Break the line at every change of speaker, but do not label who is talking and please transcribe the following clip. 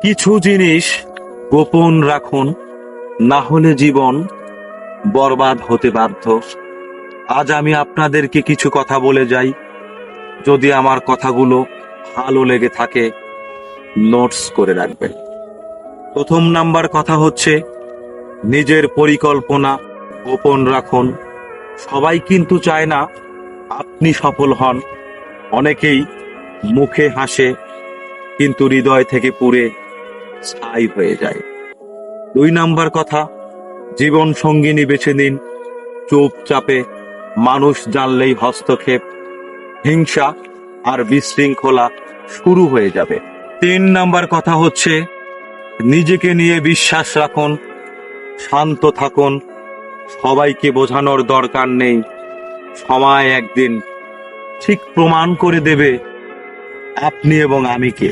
কিছু জিনিস গোপন রাখুন, না হলে জীবন বরবাদ হতে বাধ্য। আজ আমি আপনাদেরকে কিছু কথা বলে যাই। যদি আমার কথাগুলো ভালো লেগে থাকে, নোটস করে রাখবেন। প্রথম নাম্বার কথা হচ্ছে, নিজের পরিকল্পনা গোপন রাখুন। সবাই কিন্তু চায় না আপনি সফল হন। অনেকেই মুখে হাসে, কিন্তু হৃদয় থেকে পুড়ে ছাই হয়ে যায়। 2 নাম্বার কথা, জীবন সঙ্গিনী বেছে নিন চুপচাপে। মানুষ জানলেই হস্তক্ষেপ, হিংসা আর বিশৃঙ্খলা শুরু হয়ে যাবে। 3 নাম্বার কথা হচ্ছে, নিজেকে নিয়ে বিশ্বাস রাখুন, শান্ত থাকুন। সবাইকে বোঝানোর দরকার নেই। সময় একদিন ঠিক প্রমাণ করে দেবে আপনি এবং আমি কে।